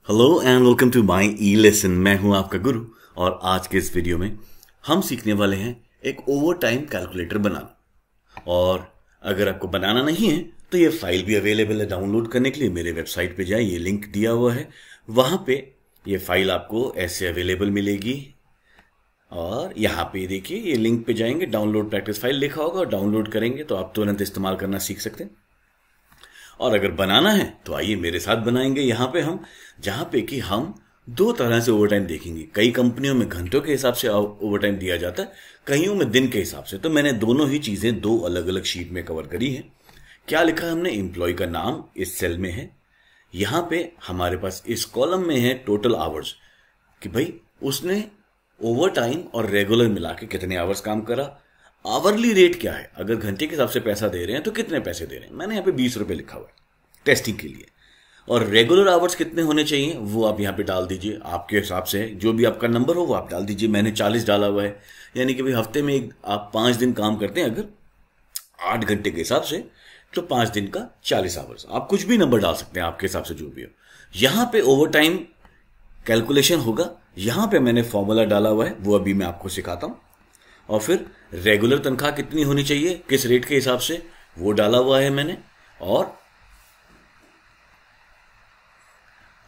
Hello and welcome to my e lesson. मैं हूं आपका गुरु और आज के इस वीडियो में हम सीखने वाले हैं एक ओवर टाइम कैलकुलेटर बनाना। और अगर आपको बनाना नहीं है तो ये फाइल भी अवेलेबल है डाउनलोड करने के लिए। मेरे वेबसाइट पे जाए, ये लिंक दिया हुआ है, वहां पे ये फाइल आपको ऐसे अवेलेबल मिलेगी। और यहाँ पे देखिए, ये लिंक पे जाएंगे, डाउनलोड प्रैक्टिस फाइल लिखा होगा और डाउनलोड करेंगे तो आप तुरंत इस्तेमाल करना सीख सकते हैं। और अगर बनाना है तो आइए मेरे साथ बनाएंगे। यहाँ पे हम जहाँ पे कि हम दो तरह से ओवरटाइम देखेंगे। कई कंपनियों में घंटों के हिसाब से ओवरटाइम दिया जाता है, कईयों में दिन के हिसाब से। तो मैंने दोनों ही चीजें दो अलग अलग शीट में कवर करी है। क्या लिखा है हमने? एम्प्लॉय का नाम इस सेल में है, यहाँ पे हमारे पास इस कॉलम में है टोटल आवर्स, कि भाई उसने ओवर टाइम और रेगुलर मिला के कितने आवर्स काम करा। आवरली रेट क्या है, अगर घंटे के हिसाब से पैसा दे रहे हैं तो कितने पैसे दे रहे हैं। मैंने यहाँ पे 20 रुपए लिखा हुआ है टेस्टिंग के लिए। और रेगुलर आवर्स कितने होने चाहिए वो आप यहाँ पे डाल दीजिए, आपके हिसाब से जो भी आपका नंबर हो वो आप डाल दीजिए। मैंने 40 डाला हुआ है, यानी कि भाई हफ्ते में आप 5 दिन काम करते हैं अगर 8 घंटे के हिसाब से, तो 5 दिन का 40 आवर्स। आप कुछ भी नंबर डाल सकते हैं आपके हिसाब से जो भी हो। यहाँ पे ओवर टाइम कैलकुलेशन होगा, यहाँ पे मैंने फॉर्मूला डाला हुआ है, वो अभी मैं आपको सिखाता हूं। और फिर रेगुलर तनख्वाह कितनी होनी चाहिए किस रेट के हिसाब से, वो डाला हुआ है मैंने। और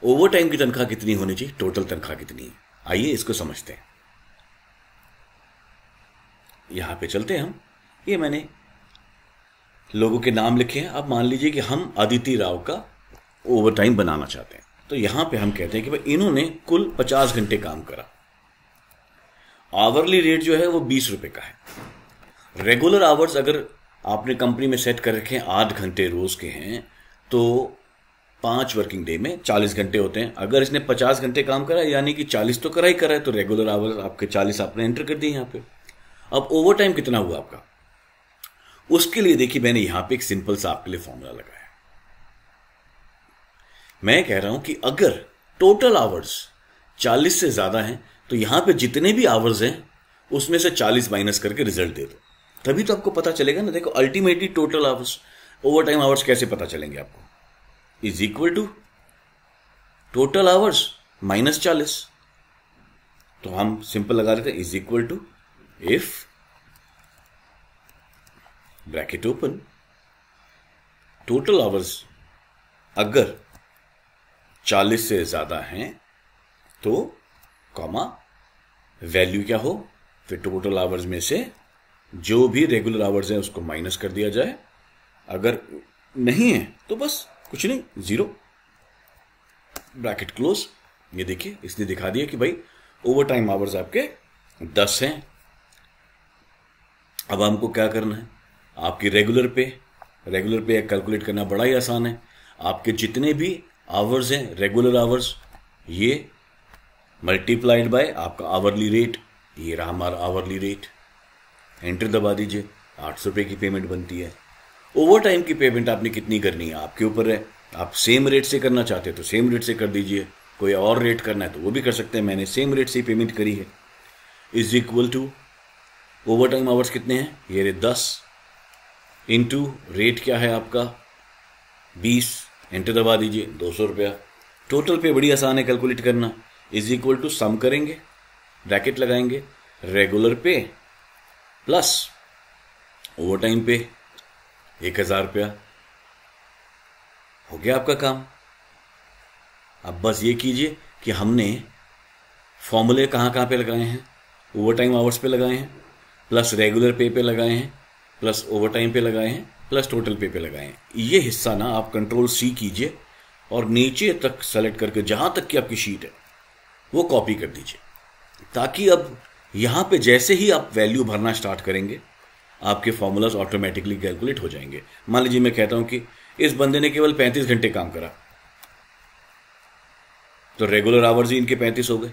ओवर टाइम की तनख्वाह कितनी होनी चाहिए, टोटल तनख्वाह कितनी है। आइए इसको समझते हैं। यहां पे चलते हैं हम। ये मैंने लोगों के नाम लिखे हैं। अब मान लीजिए कि हम अदिति राव का ओवर टाइम बनाना चाहते हैं, तो यहां पे हम कहते हैं कि भाई इन्होंने कुल 50 घंटे काम करा। आवरली रेट जो है वो 20 रुपए का है। रेगुलर आवर्स अगर आपने कंपनी में सेट कर रखे हैं 8 घंटे रोज के हैं, तो 5 वर्किंग डे में 40 घंटे होते हैं। अगर इसने 50 घंटे काम करा, यानी कि 40 तो करा ही करा है, तो रेगुलर आवर्स आपके 40 आपने एंटर कर दिए यहाँ पे। अब ओवर टाइम कितना हुआ आपका, उसके लिए देखिए मैंने यहां पे एक सिंपल सा आपके लिए फॉर्मूला लगाया। मैं कह रहा हूं कि अगर टोटल आवर्स 40 से ज्यादा हैं तो यहां पे जितने भी आवर्स हैं उसमें से 40 माइनस करके रिजल्ट दे दो, तभी तो आपको पता चलेगा ना। देखो ultimately total hours, over time hours कैसे पता चलेंगे आपको, is equal to total hours minus 40। तो हम सिंपल लगा देते हैं, is equal to if bracket open total hours अगर 40 से ज्यादा हैं तो कॉमा वैल्यू क्या हो, फिर टोटल आवर्स में से जो भी रेगुलर आवर्स हैं उसको माइनस कर दिया जाए। अगर नहीं है तो बस कुछ नहीं, 0 ब्रैकेट क्लोज। ये देखिए इसने दिखा दिया कि भाई ओवर टाइम आवर्स आपके 10 हैं। अब हमको क्या करना है, आपकी रेगुलर पे कैलकुलेट करना बड़ा ही आसान है। आपके जितने भी आवर्स हैं रेगुलर आवर्स, ये मल्टीप्लाइड बाय आपका आवरली रेट, ये रहा हमारा आवरली रेट। एंटर दबा दीजिए, 800 रुपये की पेमेंट बनती है। ओवर टाइम की पेमेंट आपने कितनी करनी है आपके ऊपर है। आप सेम रेट से करना चाहते हैं तो सेम रेट से कर दीजिए, कोई और रेट करना है तो वो भी कर सकते हैं। मैंने सेम रेट से ही पेमेंट करी है। Is equal to over time hours कितने हैं, ये रे 10 इंटू रेट क्या है आपका 20। एंटर दबा दीजिए, 200 रुपया। टोटल पे बड़ी आसान है कैलकुलेट करना। इज इक्वल टू सम करेंगे, ब्रैकेट लगाएंगे, रेगुलर पे प्लस ओवर टाइम पे 1000 रुपया। हो गया आपका काम। अब बस ये कीजिए कि हमने फॉर्मूले कहाँ कहाँ पे लगाए हैं, ओवर टाइम आवर्स पे लगाए हैं, प्लस रेगुलर पे लगाए हैं, प्लस ओवर टाइम पे लगाए हैं, प्लस टोटल पे लगाए हैं। ये हिस्सा ना आप कंट्रोल C कीजिए और नीचे तक सेलेक्ट करके जहां तक की आपकी शीट है वो कॉपी कर दीजिए, ताकि अब यहां पे जैसे ही आप वैल्यू भरना स्टार्ट करेंगे आपके फॉर्मूलाज ऑटोमेटिकली कैलकुलेट हो जाएंगे। मान लीजिए मैं कहता हूं कि इस बंदे ने केवल 35 घंटे काम करा, तो रेगुलर आवर्स ही इनके 35 हो गए,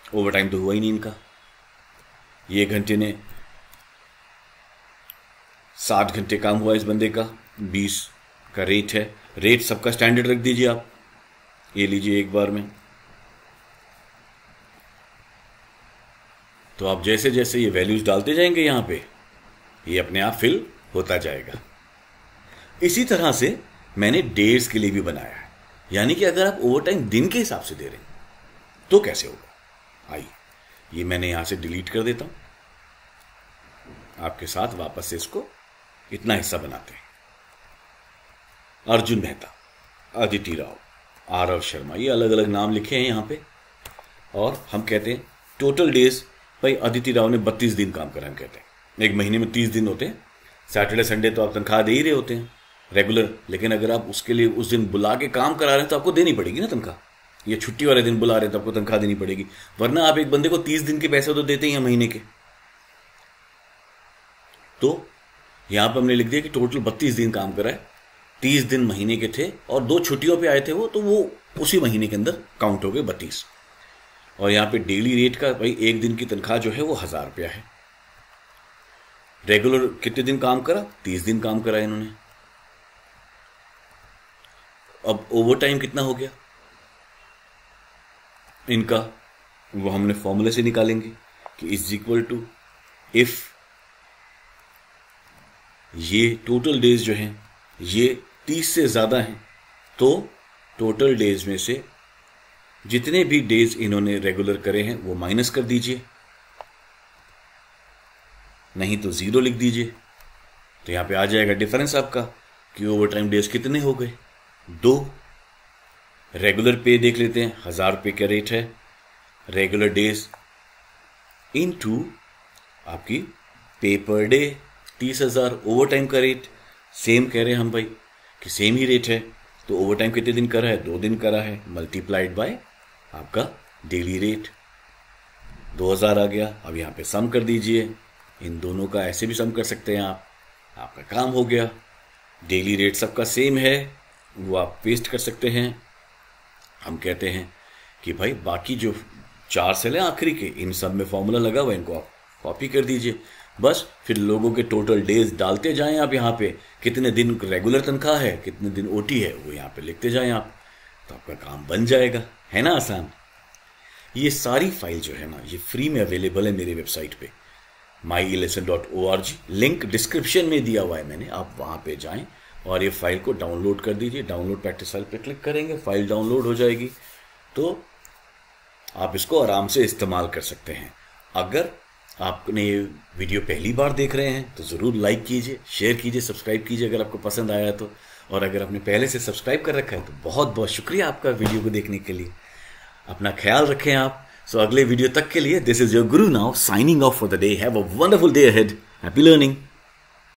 ओवर टाइम तो हुआ ही नहीं इनका। ये घंटे ने 60 घंटे काम हुआ इस बंदे का, 20 का रेट है। रेट सबका स्टैंडर्ड रख दीजिए आप, ये लीजिए एक बार में। तो आप जैसे जैसे ये वैल्यूज डालते जाएंगे यहां पे, ये अपने आप फिल होता जाएगा। इसी तरह से मैंने डेज के लिए भी बनाया है। यानी कि अगर आप ओवर टाइम दिन के हिसाब से दे रहे हैं तो कैसे होगा? आइए, ये मैंने यहां से डिलीट कर देता हूं, आपके साथ वापस से इसको इतना हिस्सा बनाते हैं। अर्जुन मेहता, अदिति राव, आरव शर्मा, ये अलग अलग नाम लिखे हैं यहां पे। और हम कहते हैं टोटल डेज, भाई अदिति राव ने 32 दिन काम करा। हम कहते हैं एक महीने में 30 दिन होते हैं, सैटरडे संडे तो आप तनख्वाह दे ही रहे होते हैं रेगुलर, लेकिन अगर आप उसके लिए उस दिन बुला के काम करा रहे हैं तो आपको देनी पड़ेगी ना तनख्वाह। ये छुट्टी वाले दिन बुला रहे हैं तो आपको तनख्वाह देनी पड़ेगी, वरना आप एक बंदे को 30 दिन के पैसे तो देते ही हैं महीने के। तो यहां पर हमने लिख दिया कि टोटल 32 दिन काम करा है, 30 दिन महीने के थे और 2 छुट्टियों पे आए थे वो, तो वो उसी महीने के अंदर काउंट हो गए 32। और यहां पे डेली रेट का, भाई एक दिन की तनख्वाह जो है वो 1000 रुपया है। रेगुलर कितने दिन काम करा? 30 दिन काम करा इन्होंने। अब ओवर टाइम कितना हो गया इनका, वो हमने फॉर्मूले से निकालेंगे कि इज इक्वल टू, इफ ये टोटल डेज जो हैं ये 30 से ज्यादा हैं तो टोटल डेज में से जितने भी डेज इन्होंने रेगुलर करे हैं वो माइनस कर दीजिए, नहीं तो 0 लिख दीजिए। तो यहां पे आ जाएगा डिफरेंस आपका कि ओवर टाइम डेज कितने हो गए, 2। रेगुलर पे देख लेते हैं, 1000 रुपये का रेट है रेगुलर डेज, इनटू आपकी पे पर डे 30,000। ओवर टाइम का रेट सेम कह रहे हैं हम भाई कि सेम ही रेट है, तो ओवर टाइम कितने दिन करा है? 2 दिन करा है, मल्टीप्लाइड बाय आपका डेली रेट 2000 आ गया। अब यहां पे सम कर दीजिए, इन दोनों का ऐसे भी सम कर सकते हैं आप, आपका काम हो गया। डेली रेट सबका सेम है, वो आप पेस्ट कर सकते हैं। हम कहते हैं कि भाई बाकी जो 4 सेल हैं आखिरी के, इन सब में फॉर्मूला लगा हुआ है, इनको आप कॉपी कर दीजिए बस। फिर लोगों के टोटल डेज डालते जाएं आप, यहाँ पे कितने दिन रेगुलर तनख्वाह है, कितने दिन ओटी है, वो यहाँ पे लिखते जाएं आप, तो आपका काम बन जाएगा। है ना आसान? ये सारी फाइल जो है ना, ये फ्री में अवेलेबल है मेरी वेबसाइट पे myelesson.org, लिंक डिस्क्रिप्शन में दिया हुआ है मैंने, आप वहां पे जाएं और ये फाइल को डाउनलोड कर दीजिए। डाउनलोड प्रैक्टिस फाइल पे क्लिक करेंगे, फाइल डाउनलोड हो जाएगी, तो आप इसको आराम से इस्तेमाल कर सकते हैं। अगर आपने ये वीडियो पहली बार देख रहे हैं तो ज़रूर लाइक कीजिए, शेयर कीजिए, सब्सक्राइब कीजिए अगर आपको पसंद आया तो। और अगर आपने पहले से सब्सक्राइब कर रखा है तो बहुत बहुत शुक्रिया आपका वीडियो को देखने के लिए। अपना ख्याल रखें आप। सो अगले वीडियो तक के लिए, this is your Guru now signing off for the day. Have a wonderful day ahead. Happy learning.